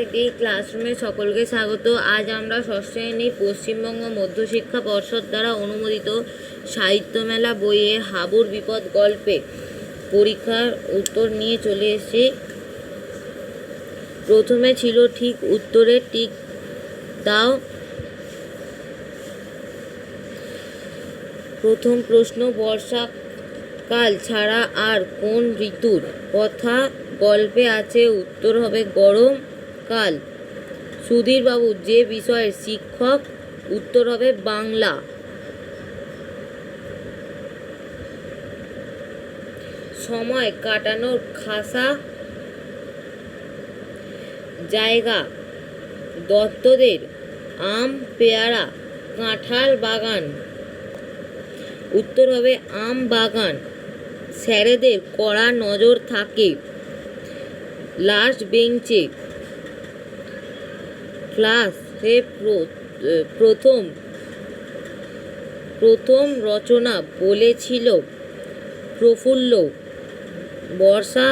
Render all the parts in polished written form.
আরেকটি ক্লাসরুমে সকলকে স্বাগত। আজ আমরা ষষ্ঠ শ্রেণী পশ্চিমবঙ্গ মধ্যশিক্ষা পর্ষদ দ্বারা অনুমোদিত সাহিত্যমেলা বইয়ে হাবুর বিপদ গল্পে পরীক্ষার উত্তর নিয়ে চলে এসেছি। প্রথমে ছিল ঠিক উত্তরে টিক দাও। প্রথম প্রশ্ন, বর্ষাকাল ছাড়া আর কোন ঋতুর কথা গল্পে আছে? উত্তর হবে গরম কাল। সুধীর বাবু যে বিষয়ের শিক্ষক? উত্তর হবে বাংলা। সময় কাটানোর খাসা জায়গা দত্তদের আম, পেয়ারা, কাঁঠাল বাগান। উত্তর হবে আম বাগান। স্যারেদের কড়া নজর থাকে লাস্ট বেঞ্চে। ক্লাসে প্রথম রচনা বলেছিল প্রফুল্ল। বর্ষা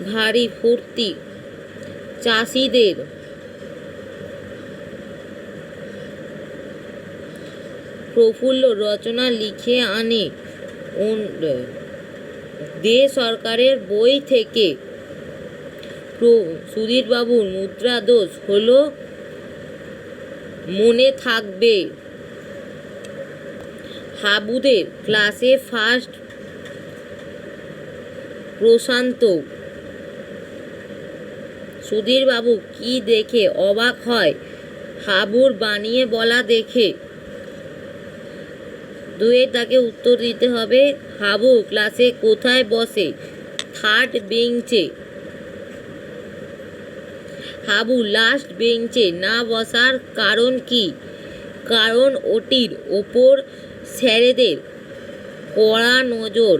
ভারী ফুর্তি চাষিদের। প্রফুল্ল রচনা লিখে আনে দে সরকারের বই থেকে। সুধীর বাবুর মুদ্রা দোষ হলো মনে থাকবে। হাবুদের ক্লাসে ফার্স্ট প্রশান্ত। সুধীর বাবু কি দেখে অবাক হয়? হাবুর বানিয়ে বলা দেখে। দুয়ে তাকে উত্তর দিতে হবে। হাবু ক্লাসে কোথায় বসে? থার্ড বেঞ্চে। হাবু লাস্ট বেঞ্চে না বসার কারণ কি? কারণ ওটির ওপর স্যারেদের কড়া নজর।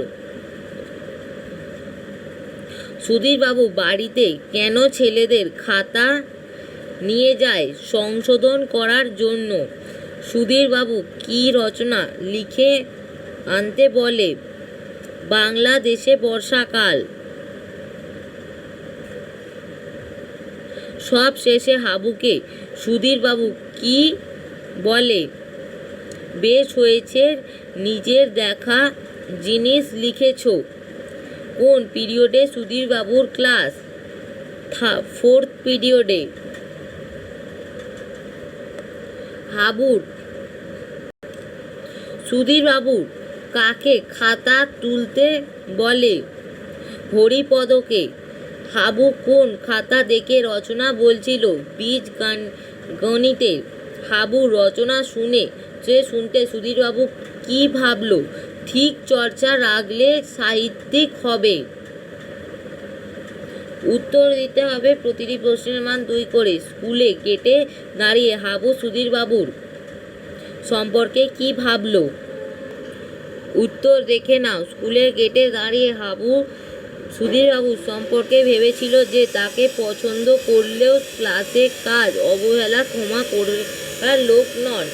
সুধীর বাবু বাড়িতে কেন ছেলেদের খাতা নিয়ে যায়? সংশোধন করার জন্য। সুধীর বাবু কি রচনা লিখে আনতে বলে? বাংলাদেশে বর্ষাকাল। সব শেষে হাবুকে সুধীর বাবু কি বলে? বেশ হয়েছে, নিজের দেখা জিনিস লিখেছ। কোন পিরিয়ডে সুধীর বাবুর ক্লাস? ফোর্থ পিরিয়ডে। হাবুর সুধীর বাবু কাকে খাতা তুলতে বলে? হরিপদকে। হাবু কোন খাতা দেখে রচনা বলছিল? বীজ গণিতের। হাবু রচনা শুনতে সুধীর বাবু কি ভাবলো? ঠিক চর্চা রাখলে সাহিত্যিক হবে। উত্তর দিতে হবে প্রতিটি প্রশ্নের মান 2 করে। স্কুলে গেটে দাঁড়িয়ে হাবু সুধীর বাবুর সম্পর্কে কি ভাবলো? উত্তর দেখে নাও। স্কুলের গেটে দাঁড়িয়ে হাবু সুধীর বাবুর সম্পর্কে ভেবেছিল যে তাকে পছন্দ করলেও ক্লাসে কাজ অবহেলা ক্ষমা করার লোক নন।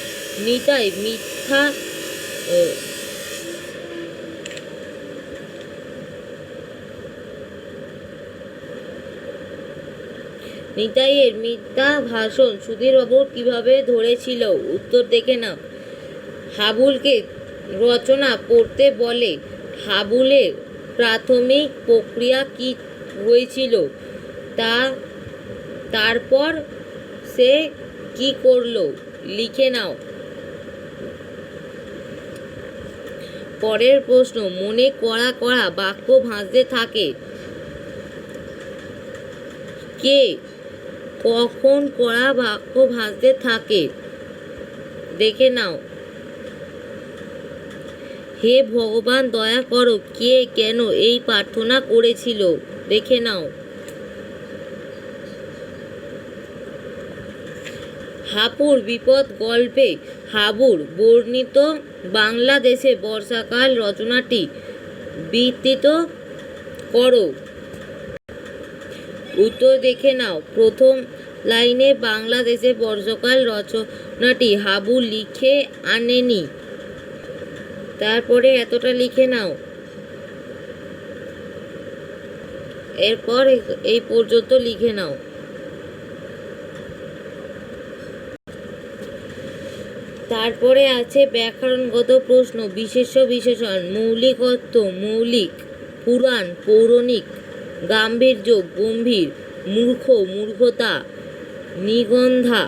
নিতাইয়ের মিথ্যা ভাষণ সুধীর বাবু কিভাবে ধরেছিল? উত্তর দেখে নাও। হাবুলকে রচনা পড়তে বলে। হাবুলের প্রাথমিক প্রক্রিয়া কি হয়েছিল? তারপর সে কি করলো? লিখে নাও। পরের প্রশ্ন, মনে কড়া কড়া বাক্য ভাঁজতে থাকে কে? কখন কড়া বাক্য ভাঁজতে থাকে? দেখে নাও। হে ভগবান দয়া করো, কে কেন এই প্রার্থনা করেছিল? দেখে নাও। হাবুর বিপদ গল্পে হাবুর বর্ণিত বাংলাদেশে বর্ষাকাল রচনাটি বিস্তৃত করো। উত্তর দেখে নাও। প্রথম লাইনে বাংলাদেশে বর্ষাকাল রচনাটি হাবু লিখে আনেনি। তারপরে এতটা লিখে নাও। এরপর এই পর্যন্ত লিখে নাও। তারপরে আছে ব্যাকরণগত প্রশ্ন, বিশেষ্য বিশেষণ, মৌলিকত্ব মৌলিক, পুরাণ পৌরাণিক, গাম্ভীর্য গম্ভীর, মূর্খ মূর্খতা, নিগন্ধা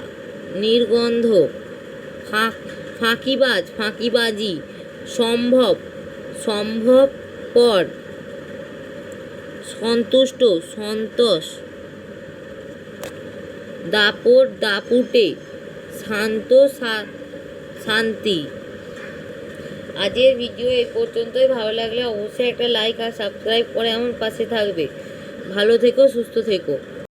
নির্গন্ধ, ফাঁকিবাজ ফাঁকিবাজি, সম্ভব সম্ভবপর, সন্তুষ্ট সন্তোষ, দাপট দাপুটে, শান্ত শান্তি। আজকের ভিডিও এই পর্যন্তই। ভালো লাগলে অবশ্যই একটা লাইক আর সাবস্ক্রাইব করে আমার পাশে থাকবে। ভালো থেকো, সুস্থ থেকো।